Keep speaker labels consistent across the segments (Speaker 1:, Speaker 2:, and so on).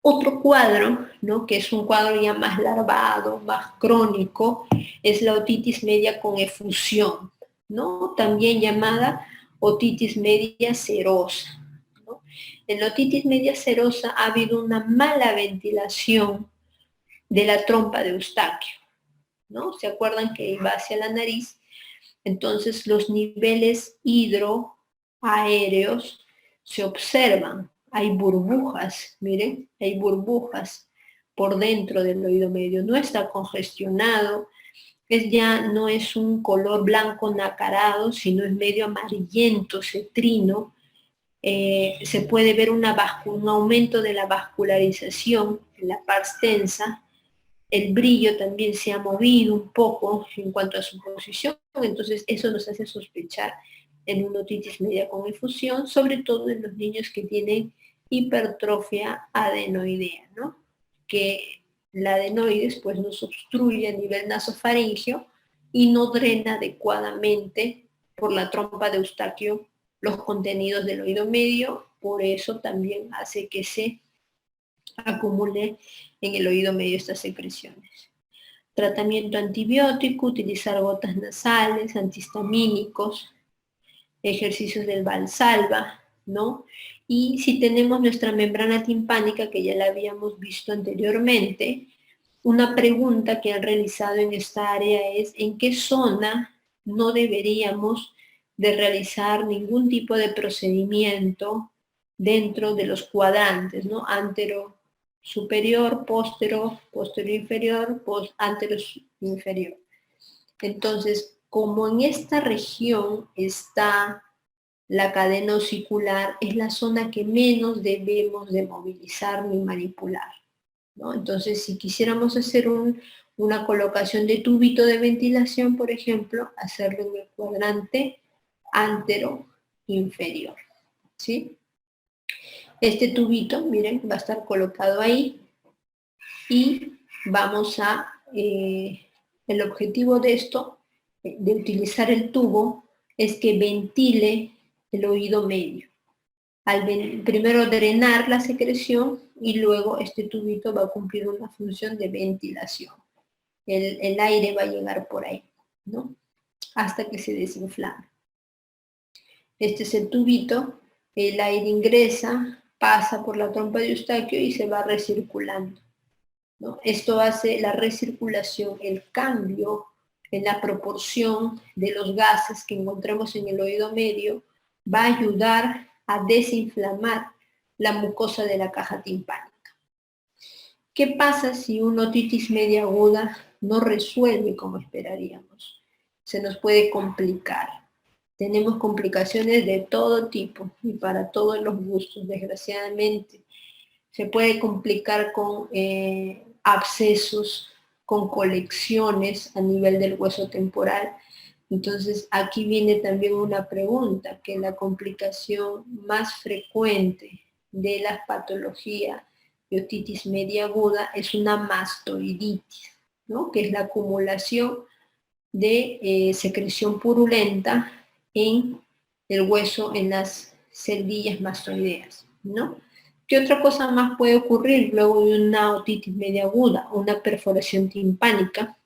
Speaker 1: Otro cuadro, ¿no?, que es un cuadro ya más larvado, más crónico, es la otitis media con efusión, ¿no?, también llamada otitis media serosa, ¿no? En la otitis media serosa ha habido una mala ventilación de la trompa de Eustaquio, ¿no? ¿Se acuerdan que iba hacia la nariz? Entonces los niveles hidroaéreos se observan. Hay burbujas, miren, hay burbujas por dentro del oído medio. No está congestionado, no es un color blanco nacarado, sino es medio amarillento, cetrino. Se puede ver un aumento de la vascularización en la pars tensa. El brillo también se ha movido un poco en cuanto a su posición, entonces eso nos hace sospechar en una otitis media con efusión, sobre todo en los niños que tienen hipertrofia adenoidea, ¿no? Que la adenoides pues nos obstruye a nivel nasofaringeo y no drena adecuadamente por la trompa de Eustaquio los contenidos del oído medio, por eso también hace que se acumule en el oído medio estas secreciones. Tratamiento antibiótico, utilizar gotas nasales, antihistamínicos, ejercicios del Valsalva, ¿no? Y si tenemos nuestra membrana timpánica, que ya la habíamos visto anteriormente, una pregunta que han realizado en esta área es ¿en qué zona no deberíamos de realizar ningún tipo de procedimiento dentro de los cuadrantes, ¿no? Antero superior, posterior inferior, antero inferior. Entonces, como en esta región está la cadena osicular, es la zona que menos debemos de movilizar ni manipular, ¿no? Entonces, si quisiéramos hacer una colocación de tubito de ventilación, por ejemplo, hacerlo en el cuadrante antero inferior, ¿sí? Este tubito, miren, va a estar colocado ahí y vamos a, el objetivo de esto, de utilizar el tubo, es que ventile el oído medio. Primero drenar la secreción y luego este tubito va a cumplir una función de ventilación. El aire va a llegar por ahí, ¿no? Hasta que se desinflame. Este es el tubito, el aire ingresa, pasa por la trompa de Eustaquio y se va recirculando, ¿no? Esto hace la recirculación, el cambio en la proporción de los gases que encontramos en el oído medio, va a ayudar a desinflamar la mucosa de la caja timpánica. ¿Qué pasa si una otitis media aguda no resuelve como esperaríamos? Se nos puede complicar. Tenemos complicaciones de todo tipo y para todos los gustos, desgraciadamente. Se puede complicar con abscesos, con colecciones a nivel del hueso temporal. Entonces, aquí viene también una pregunta, que la complicación más frecuente de la patología de otitis media aguda es una mastoiditis, ¿no? Que es la acumulación de secreción purulenta en el hueso, en las celdillas mastoideas, ¿no? ¿Qué otra cosa más puede ocurrir luego de una otitis media aguda? Una perforación timpánica,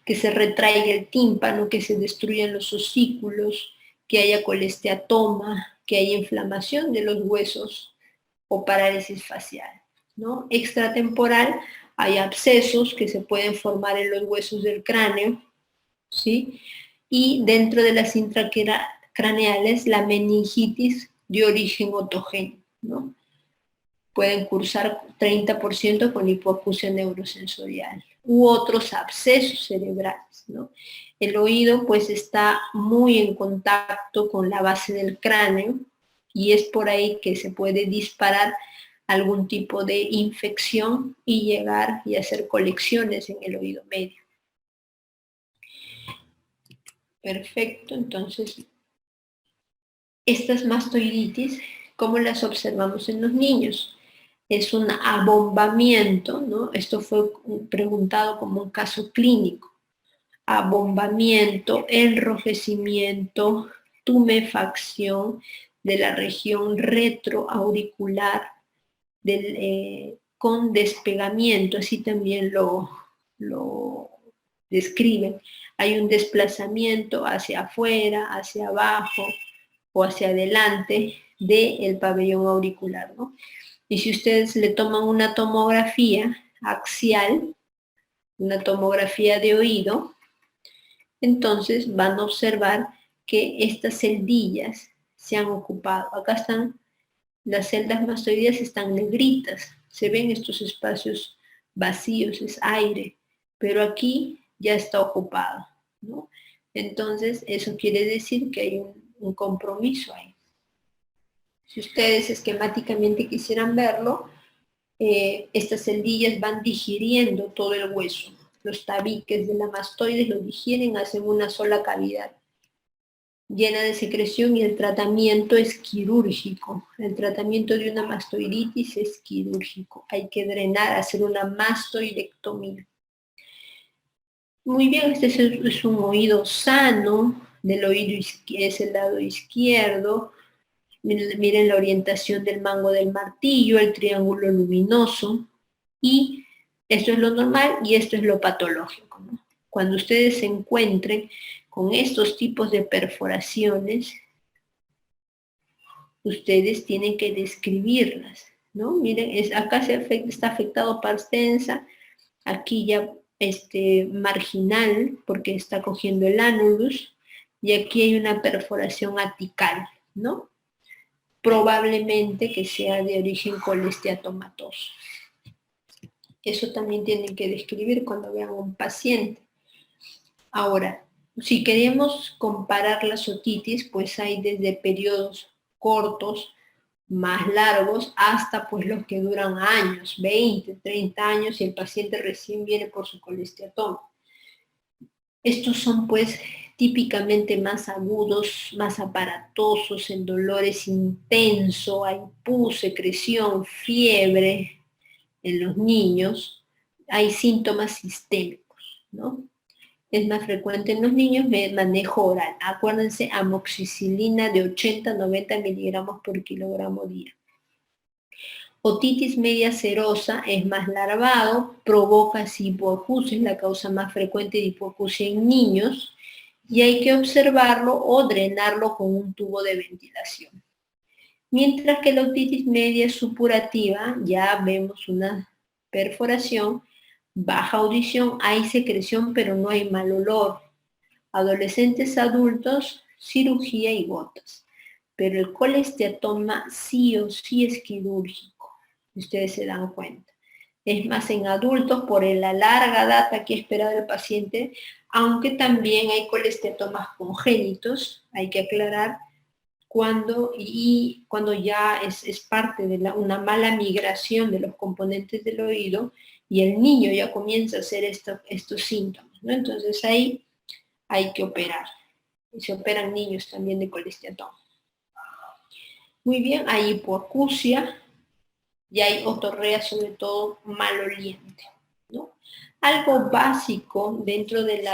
Speaker 1: que se retraiga el tímpano, que se destruyan los osículos, que haya colesteatoma, que haya inflamación de los huesos o parálisis facial, ¿no? Extratemporal, hay abscesos que se pueden formar en los huesos del cráneo, ¿sí? Y dentro de las intracraneales, la meningitis de origen otogénico, ¿no? Pueden cursar 30% con hipoacusia neurosensorial u otros abscesos cerebrales, ¿no? El oído pues está muy en contacto con la base del cráneo y es por ahí que se puede disparar algún tipo de infección y llegar y hacer colecciones en el oído medio. Perfecto, entonces, estas mastoiditis, ¿cómo las observamos en los niños? Es un abombamiento, ¿no? Esto fue preguntado como un caso clínico. Abombamiento, enrojecimiento, tumefacción de la región retroauricular con despegamiento, así también lo describen. Hay un desplazamiento hacia afuera, hacia abajo o hacia adelante del pabellón auricular, ¿no? Y si ustedes le toman una tomografía axial, una tomografía de oído, entonces van a observar que estas celdillas se han ocupado. Acá están, las celdas mastoideas están negritas, se ven estos espacios vacíos, es aire, pero aquí ya está ocupado, ¿no? Entonces, eso quiere decir que hay un compromiso ahí. Si ustedes esquemáticamente quisieran verlo, estas celdillas van digiriendo todo el hueso. Los tabiques de la mastoides lo digieren, hacen una sola cavidad llena de secreción y el tratamiento es quirúrgico. El tratamiento de una mastoiditis es quirúrgico. Hay que drenar, hacer una mastoidectomía. Muy bien, este es un oído sano, del oído es el lado izquierdo. Miren la orientación del mango del martillo, el triángulo luminoso, y esto es lo normal y esto es lo patológico, ¿no? Cuando ustedes se encuentren con estos tipos de perforaciones, ustedes tienen que describirlas, ¿no? Miren, acá está afectado pars tensa, aquí ya marginal, porque está cogiendo el ánulus, y aquí hay una perforación atical, ¿no? Probablemente que sea de origen colesteatomatoso. Eso también tienen que describir cuando vean a un paciente. Ahora, si queremos comparar las otitis, pues hay desde periodos cortos, más largos, hasta pues los que duran años, 20, 30 años, y el paciente recién viene por su colesteatoma. Estos son pues típicamente más agudos, más aparatosos, en dolores intenso, hay pus, secreción, fiebre en los niños, hay síntomas sistémicos, ¿no? Es más frecuente en los niños, manejo oral. Acuérdense, amoxicilina de 80-90 miligramos por kilogramo día. Otitis media serosa es más larvado, provoca hipoacusia, es la causa más frecuente de hipoacusia en niños, y hay que observarlo o drenarlo con un tubo de ventilación. Mientras que la otitis media supurativa, ya vemos una perforación, baja audición, hay secreción pero no hay mal olor. Adolescentes adultos, cirugía y gotas. Pero el colesteatoma sí o sí es quirúrgico, ustedes se dan cuenta. Es más en adultos por la larga data que ha esperado el paciente, aunque también hay colesteatomas congénitos, hay que aclarar, cuando ya es parte de una mala migración de los componentes del oído y el niño ya comienza a hacer estos síntomas, ¿no? Entonces ahí hay que operar. Y se operan niños también de colesteatoma. Muy bien, hay hipoacusia y hay otorrea, sobre todo maloliente, ¿no? Algo básico dentro de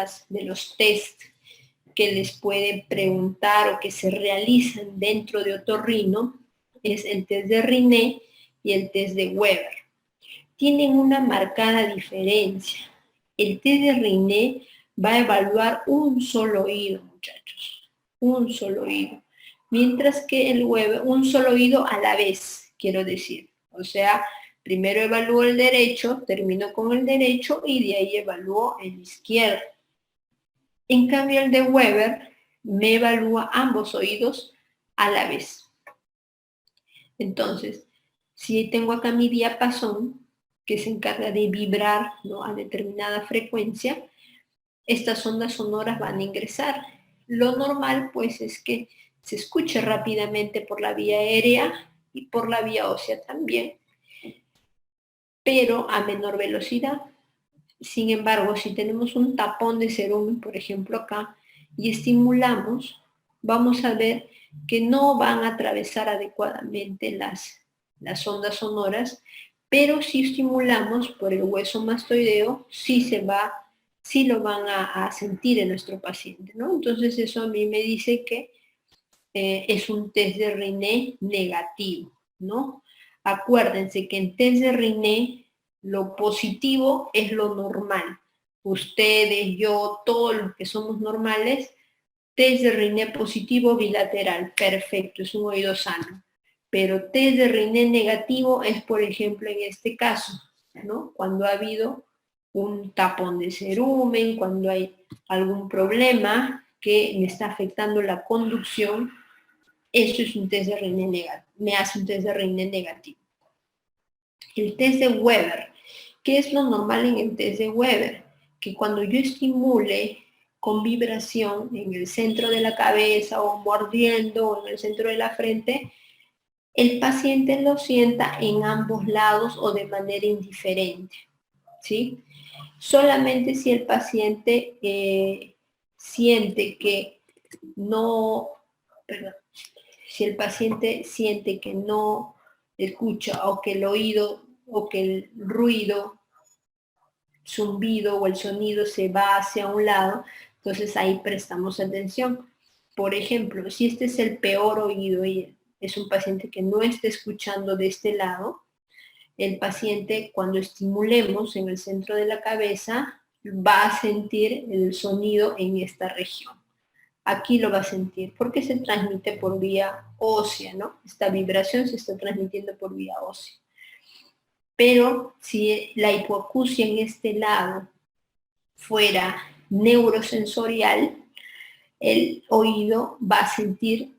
Speaker 1: los test que les pueden preguntar o que se realizan dentro de otorrino es el test de Riné y el test de Weber. Tienen una marcada diferencia. El test de Riné va a evaluar un solo oído, muchachos, un solo oído. Mientras que el Weber, un solo oído a la vez, quiero decir. O sea, primero evalúo el derecho, termino con el derecho y de ahí evalúo el izquierdo. En cambio, el de Weber me evalúa ambos oídos a la vez. Entonces, si tengo acá mi diapasón, que se encarga de vibrar, ¿no?, a determinada frecuencia, estas ondas sonoras van a ingresar. Lo normal, pues, es que se escuche rápidamente por la vía aérea y por la vía ósea también, pero a menor velocidad. Sin embargo, si tenemos un tapón de cerumen, por ejemplo acá, y estimulamos, vamos a ver que no van a atravesar adecuadamente las ondas sonoras, pero si estimulamos por el hueso mastoideo, sí lo van a sentir en nuestro paciente, ¿no? Entonces eso a mí me dice que es un test de Riné negativo, ¿no? Acuérdense que en test de Riné lo positivo es lo normal. Ustedes, yo, todos los que somos normales, test de Riné positivo bilateral, perfecto, es un oído sano. Pero test de Riné negativo es, por ejemplo, en este caso, ¿no? Cuando ha habido un tapón de cerumen, cuando hay algún problema que me está afectando la conducción, eso es un test de Riné negativo, me hace un test de Riné negativo. El test de Weber, ¿qué es lo normal en el test de Weber? Que cuando yo estimule con vibración en el centro de la cabeza o mordiendo o en el centro de la frente, el paciente lo sienta en ambos lados o de manera indiferente, ¿sí? Solamente si el paciente siente que no, perdón, si el paciente siente que no escucha o que el oído o que el ruido, zumbido o el sonido se va hacia un lado, entonces ahí prestamos atención. Por ejemplo, si este es el peor oído y es un paciente que no está escuchando de este lado, el paciente cuando estimulemos en el centro de la cabeza va a sentir el sonido en esta región. Aquí lo va a sentir porque se transmite por vía ósea, ¿no? Esta vibración se está transmitiendo por vía ósea. Pero si la hipoacusia en este lado fuera neurosensorial, el oído va a sentir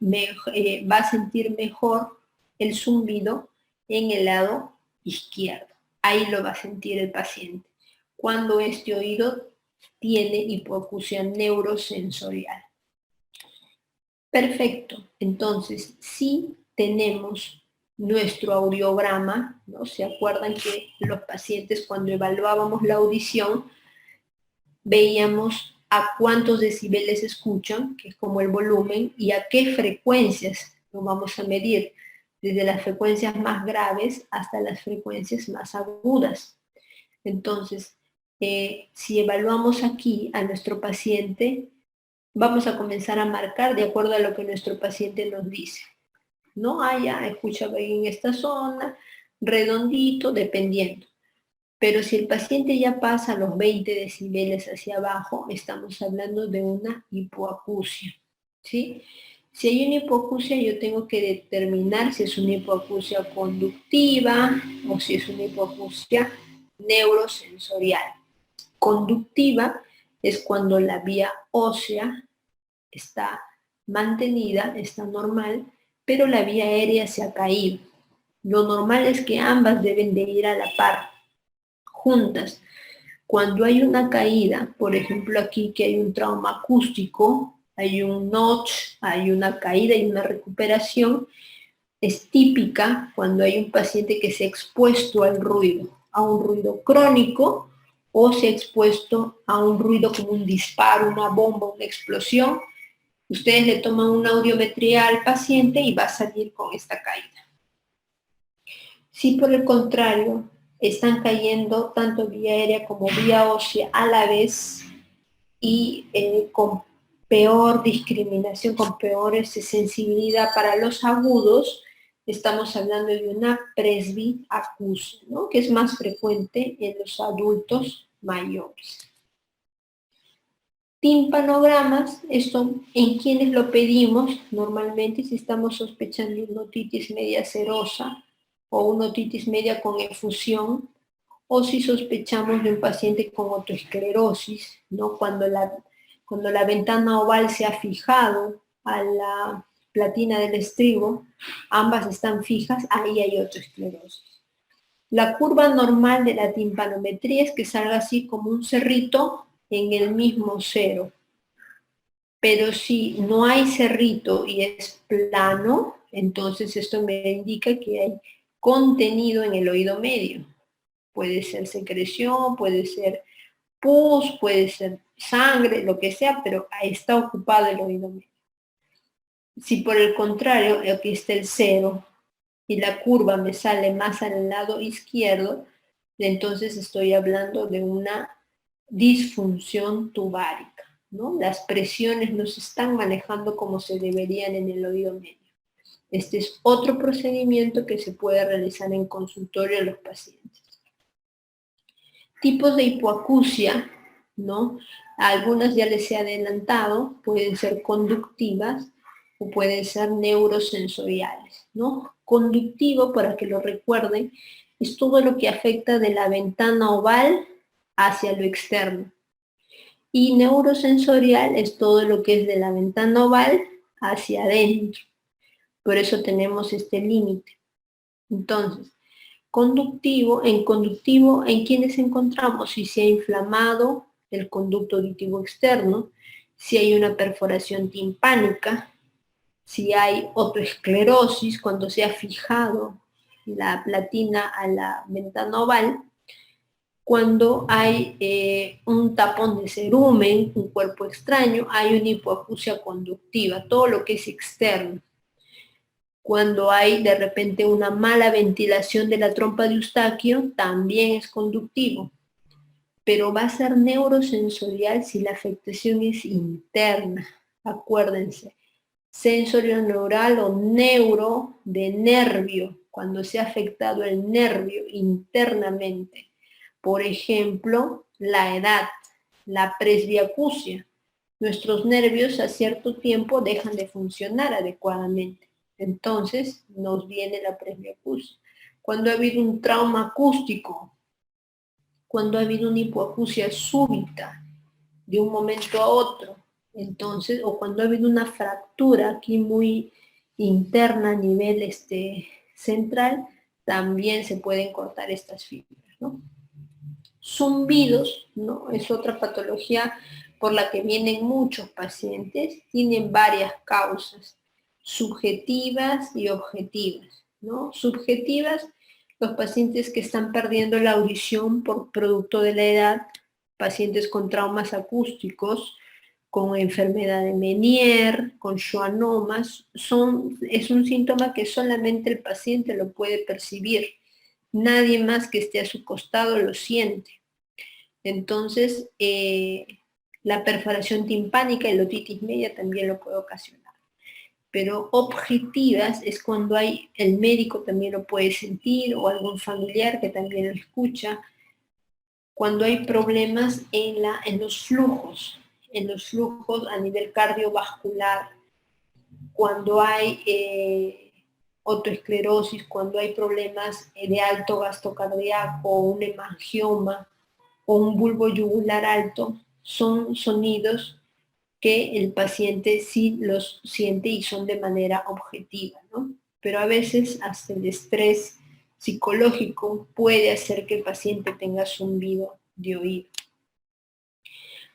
Speaker 1: mejor el zumbido en el lado izquierdo. Ahí lo va a sentir el paciente, cuando este oído tiene hipoacusia neurosensorial. Perfecto, entonces si tenemos nuestro audiograma, ¿no? ¿Se acuerdan que los pacientes cuando evaluábamos la audición veíamos a cuántos decibeles escuchan, que es como el volumen, y a qué frecuencias lo vamos a medir, desde las frecuencias más graves hasta las frecuencias más agudas? Entonces, si evaluamos aquí a nuestro paciente, vamos a comenzar a marcar de acuerdo a lo que nuestro paciente nos dice. No haya, escucha bien en esta zona, redondito, dependiendo. Pero si el paciente ya pasa los 20 decibeles hacia abajo, estamos hablando de una hipoacusia, ¿sí? Si hay una hipoacusia, yo tengo que determinar si es una hipoacusia conductiva o si es una hipoacusia neurosensorial. Conductiva es cuando la vía ósea está mantenida, está normal, pero la vía aérea se ha caído. Lo normal es que ambas deben de ir a la par, juntas. Cuando hay una caída, por ejemplo aquí que hay un trauma acústico, hay un notch, hay una caída y una recuperación, es típica cuando hay un paciente que se ha expuesto al ruido, a un ruido crónico o se ha expuesto a un ruido como un disparo, una bomba, una explosión. Ustedes le toman una audiometría al paciente y va a salir con esta caída. Si por el contrario están cayendo tanto vía aérea como vía ósea a la vez y con peor discriminación, con peor sensibilidad para los agudos, estamos hablando de una presbiacusia, ¿no? Que es más frecuente en los adultos mayores. Timpanogramas, esto en quienes lo pedimos normalmente si estamos sospechando una otitis media serosa o una otitis media con efusión, o si sospechamos de un paciente con otoesclerosis, ¿no? Cuando la ventana oval se ha fijado a la platina del estribo, ambas están fijas, ahí hay otoesclerosis. La curva normal de la timpanometría es que salga así como un cerrito en el mismo cero. Pero si no hay cerrito y es plano, entonces esto me indica que hay contenido en el oído medio. Puede ser secreción, puede ser pus, puede ser sangre, lo que sea, pero ahí está ocupado el oído medio. Si por el contrario, aquí está el cero y la curva me sale más al lado izquierdo, entonces estoy hablando de una disfunción tubárica, ¿no? Las presiones no se están manejando como se deberían en el oído medio. Este es otro procedimiento que se puede realizar en consultorio a los pacientes. Tipos de hipoacusia, ¿no? Algunas ya les he adelantado, pueden ser conductivas o pueden ser neurosensoriales, ¿no? Conductivo, para que lo recuerden, es todo lo que afecta de la ventana oval hacia lo externo. Y neurosensorial es todo lo que es de la ventana oval hacia adentro. Por eso tenemos este límite. Entonces, conductivo, ¿en quienes encontramos? Si se ha inflamado el conducto auditivo externo, si hay una perforación timpánica, si hay otoesclerosis, cuando se ha fijado la platina a la ventana oval, cuando hay un tapón de cerumen, un cuerpo extraño, hay una hipoacusia conductiva, todo lo que es externo. Cuando hay de repente una mala ventilación de la trompa de Eustaquio, también es conductivo, pero va a ser neurosensorial si la afectación es interna. Acuérdense, sensorio neural o neuro de nervio, cuando se ha afectado el nervio internamente. Por ejemplo, la edad, la presbiacusia. Nuestros nervios a cierto tiempo dejan de funcionar adecuadamente. Entonces nos viene la presbiacusia. Cuando ha habido un trauma acústico, cuando ha habido una hipoacusia súbita de un momento a otro, entonces, o cuando ha habido una fractura aquí muy interna a nivel central, también se pueden cortar estas fibras, ¿no? Zumbidos, ¿no? Es otra patología por la que vienen muchos pacientes, tienen varias causas, subjetivas y objetivas, ¿no? Subjetivas, los pacientes que están perdiendo la audición por producto de la edad, pacientes con traumas acústicos, con enfermedad de Meniere, con schwannomas, es un síntoma que solamente el paciente lo puede percibir. Nadie más que esté a su costado lo siente. Entonces, la perforación timpánica y la otitis media también lo puede ocasionar. Pero objetivas es cuando el médico también lo puede sentir o algún familiar que también lo escucha, cuando hay problemas en los flujos a nivel cardiovascular, cuando hay otoesclerosis, cuando hay problemas de alto gasto cardíaco, un hemangioma o un bulbo yugular alto, son sonidos que el paciente sí los siente y son de manera objetiva, ¿no? Pero a veces hasta el estrés psicológico puede hacer que el paciente tenga zumbido de oído.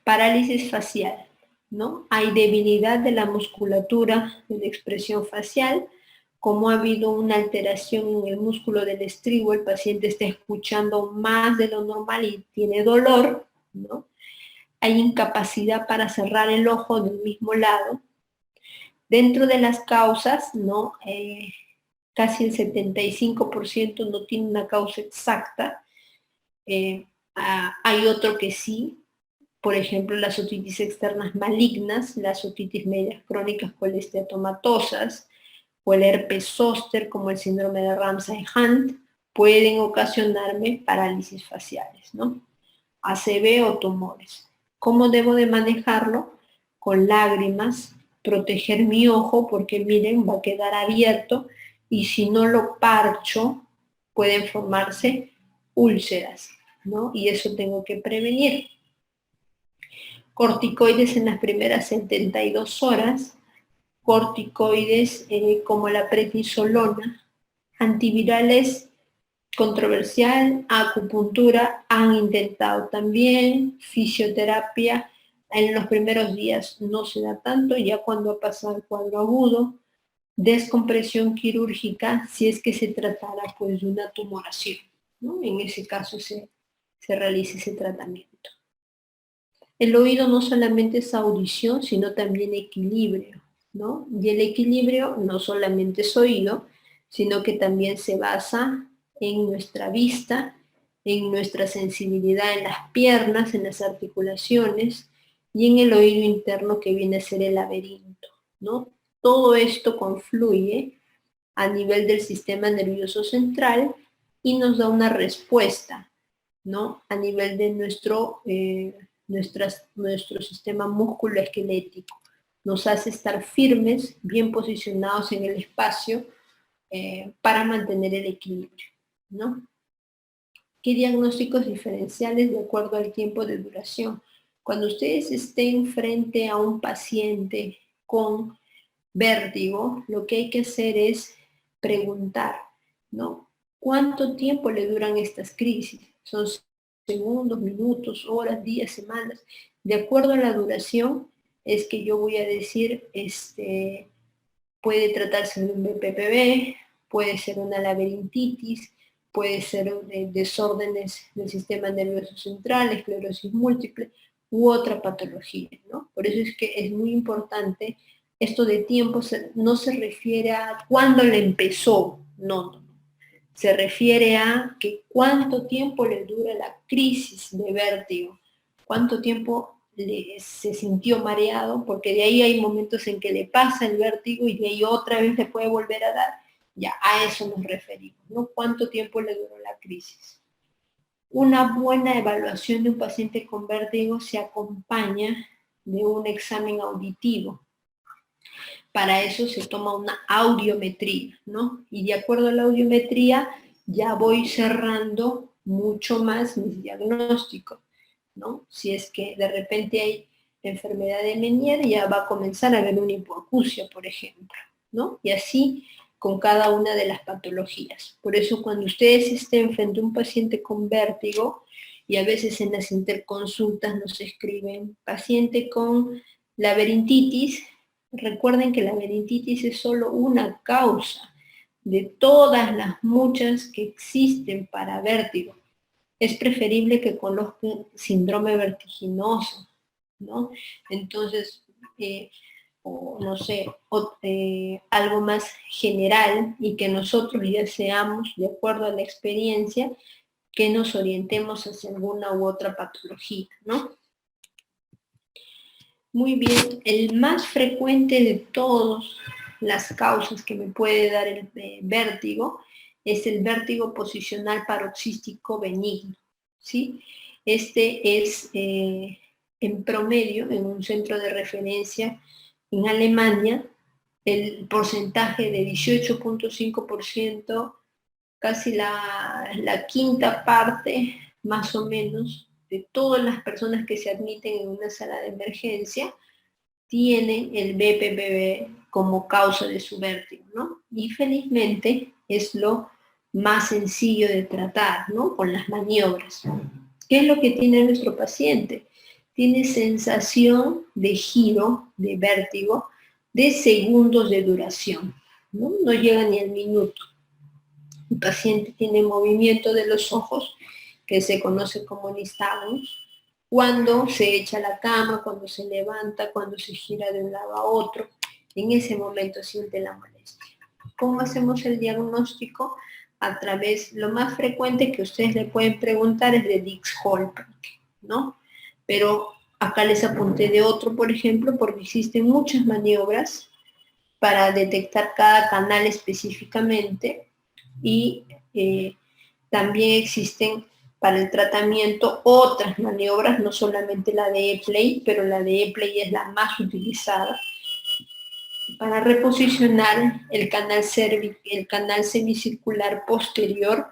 Speaker 1: Parálisis facial, ¿no? Hay debilidad de la musculatura de la expresión facial, como ha habido una alteración en el músculo del estribo, el paciente está escuchando más de lo normal y tiene dolor, ¿no? Hay incapacidad para cerrar el ojo del mismo lado. Dentro de las causas, ¿no? Casi el 75% no tiene una causa exacta. Hay otro que sí, por ejemplo, las otitis externas malignas, las otitis medias crónicas colesteatomatosas, o el herpes zóster, como el síndrome de Ramsay-Hunt, pueden ocasionarme parálisis faciales, ¿no? ACV o tumores. ¿Cómo debo de manejarlo? Con lágrimas, proteger mi ojo, porque miren, va a quedar abierto, y si no lo parcho, pueden formarse úlceras, ¿no? Y eso tengo que prevenir. Corticoides en las primeras 72 horas, corticoides como la prednisolona, antivirales controversial, acupuntura han intentado también, fisioterapia en los primeros días no se da tanto, ya cuando ha pasado el cuadro agudo, descompresión quirúrgica si es que se tratara pues de una tumoración, ¿no? En ese caso se realiza ese tratamiento. El oído no solamente es audición, sino también equilibrio, ¿no? Y el equilibrio no solamente es oído, sino que también se basa en nuestra vista, en nuestra sensibilidad en las piernas, en las articulaciones y en el oído interno que viene a ser el laberinto, ¿no? Todo esto confluye a nivel del sistema nervioso central y nos da una respuesta, ¿no? A nivel de nuestro sistema musculoesquelético. Nos hace estar firmes, bien posicionados en el espacio para mantener el equilibrio, ¿no? ¿Qué diagnósticos diferenciales de acuerdo al tiempo de duración? Cuando ustedes estén frente a un paciente con vértigo, lo que hay que hacer es preguntar, ¿no? ¿Cuánto tiempo le duran estas crisis? ¿Son segundos, minutos, horas, días, semanas? De acuerdo a la duración, es que yo voy a decir, puede tratarse de un BPPV, puede ser una laberintitis, puede ser desórdenes del sistema nervioso central, esclerosis múltiple u otra patología, ¿no? Por eso es que es muy importante, esto de tiempo no se refiere a cuándo le empezó, no. Se refiere a que cuánto tiempo le dura la crisis de vértigo, cuánto tiempo se sintió mareado, porque de ahí hay momentos en que le pasa el vértigo y de ahí otra vez le puede volver a dar. Ya, a eso nos referimos, ¿no? ¿Cuánto tiempo le duró la crisis? Una buena evaluación de un paciente con vértigo se acompaña de un examen auditivo. Para eso se toma una audiometría, ¿no? Y de acuerdo a la audiometría ya voy cerrando mucho más mis diagnósticos, ¿no? Si es que de repente hay enfermedad de Meniere, ya va a comenzar a haber una hipoacusia, por ejemplo, ¿no? Y así con cada una de las patologías. Por eso cuando ustedes estén frente a un paciente con vértigo, y a veces en las interconsultas nos escriben, paciente con laberintitis, recuerden que la laberintitis es solo una causa de todas las muchas que existen para vértigo. Es preferible que conozcan síndrome vertiginoso, ¿no? Entonces, o no sé, algo más general y que nosotros ya seamos, de acuerdo a la experiencia, que nos orientemos hacia alguna u otra patología, ¿no? Muy bien, el más frecuente de todas las causas que me puede dar el vértigo es el vértigo posicional paroxístico benigno, ¿sí? Este es en promedio, en un centro de referencia en Alemania, el porcentaje de 18.5%, casi la quinta parte, más o menos, de todas las personas que se admiten en una sala de emergencia, tienen el BPPV como causa de su vértigo, ¿no? Y felizmente es lo más sencillo de tratar, ¿no? Con las maniobras. ¿Qué es lo que tiene nuestro paciente? Tiene sensación de giro, de vértigo, de segundos de duración, ¿no? No llega ni al minuto. El paciente tiene movimiento de los ojos, que se conoce como nistagmus, cuando se echa a la cama, cuando se levanta, cuando se gira de un lado a otro. En ese momento siente la molestia. ¿Cómo hacemos el diagnóstico? A través, lo más frecuente que ustedes le pueden preguntar es de Dix-Hallberg, ¿no? Pero acá les apunté de otro, por ejemplo, porque existen muchas maniobras para detectar cada canal específicamente y también existen para el tratamiento otras maniobras, no solamente la de Epley, pero la de Epley es la más utilizada para reposicionar el canal semicircular posterior,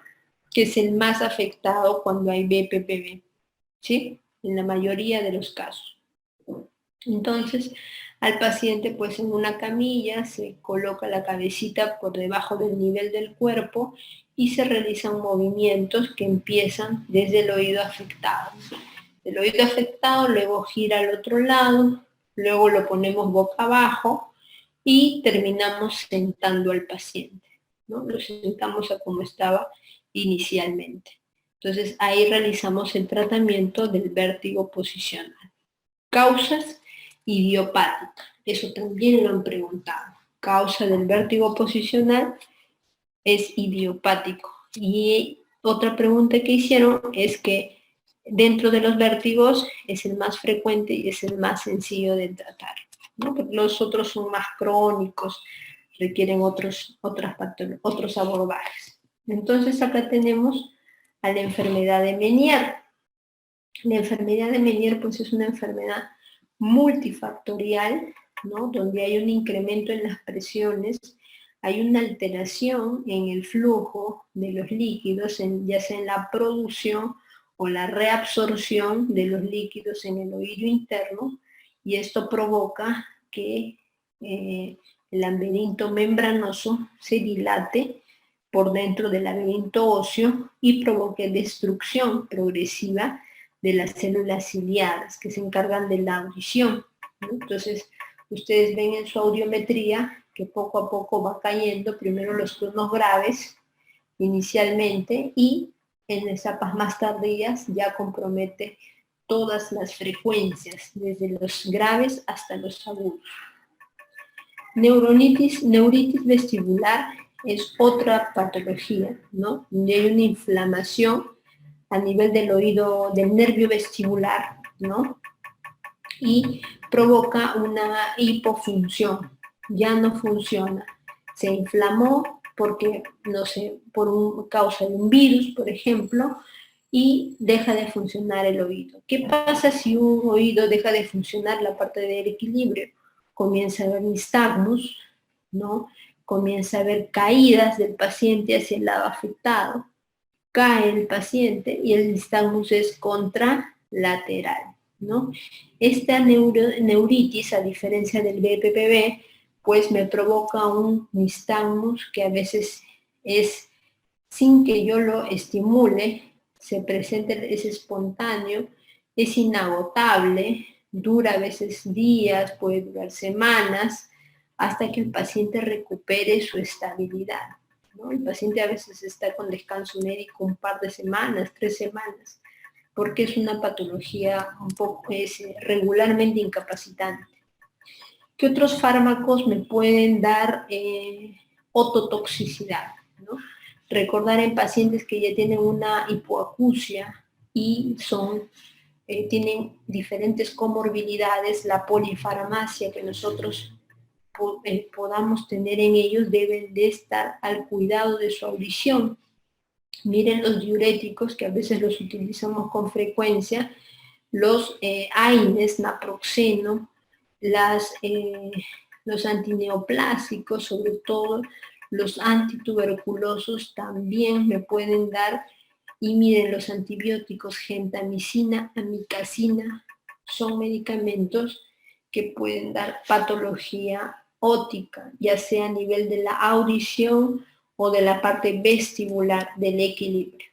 Speaker 1: que es el más afectado cuando hay BPPV, ¿sí? En la mayoría de los casos. Entonces, al paciente pues en una camilla se coloca la cabecita por debajo del nivel del cuerpo y se realizan movimientos que empiezan desde el oído afectado. El oído afectado luego gira al otro lado, luego lo ponemos boca abajo y terminamos sentando al paciente, ¿no? Lo sentamos a como estaba inicialmente. Entonces ahí realizamos el tratamiento del vértigo posicional. Causas idiopáticas, eso también lo han preguntado. Causa del vértigo posicional es idiopático. Y otra pregunta que hicieron es que dentro de los vértigos es el más frecuente y es el más sencillo de tratar, ¿no? Porque los otros son más crónicos, requieren otros abordajes. Entonces acá tenemos a la enfermedad de Meniere. La enfermedad de Meniere pues es una enfermedad multifactorial, ¿no? Donde hay un incremento en las presiones, hay una alteración en el flujo de los líquidos, ya sea en la producción o la reabsorción de los líquidos en el oído interno, y esto provoca que el laberinto membranoso se dilate por dentro del laberinto óseo y provoque destrucción progresiva de las células ciliadas que se encargan de la audición, ¿no? Entonces, ustedes ven en su audiometría que poco a poco va cayendo, primero los tonos graves inicialmente, y en etapas más tardías ya compromete todas las frecuencias, desde los graves hasta los agudos. Neuritis vestibular es otra patología, ¿no? Donde hay una inflamación a nivel del oído, del nervio vestibular, ¿no? Y provoca una hipofunción, ya no funciona. Se inflamó porque, no sé, por causa de un virus, por ejemplo, y deja de funcionar el oído. ¿Qué pasa si un oído deja de funcionar la parte del equilibrio? Comienza a haber nistagmus, ¿no? Comienza a haber caídas del paciente hacia el lado afectado, cae el paciente y el nistagmus es contralateral, ¿no? Esta neuritis, a diferencia del BPPV, pues me provoca un nistagmus que a veces es, sin que yo lo estimule, se presenta, es espontáneo, es inagotable, dura a veces días, puede durar semanas, hasta que el paciente recupere su estabilidad, ¿no? El paciente a veces está con descanso médico un par de semanas, 3 semanas, porque es una patología un poco regularmente incapacitante. ¿Qué otros fármacos me pueden dar ototoxicidad, ¿no? Recordar en pacientes que ya tienen una hipoacusia y tienen diferentes comorbilidades, la polifarmacia que nosotros podamos tener en ellos deben de estar al cuidado de su audición. Miren los diuréticos, que a veces los utilizamos con frecuencia, los AINES, naproxeno, los antineoplásicos, sobre todo los antituberculosos también me pueden dar, y miren los antibióticos, gentamicina, amikacina, son medicamentos que pueden dar patología óptica, ya sea a nivel de la audición o de la parte vestibular del equilibrio.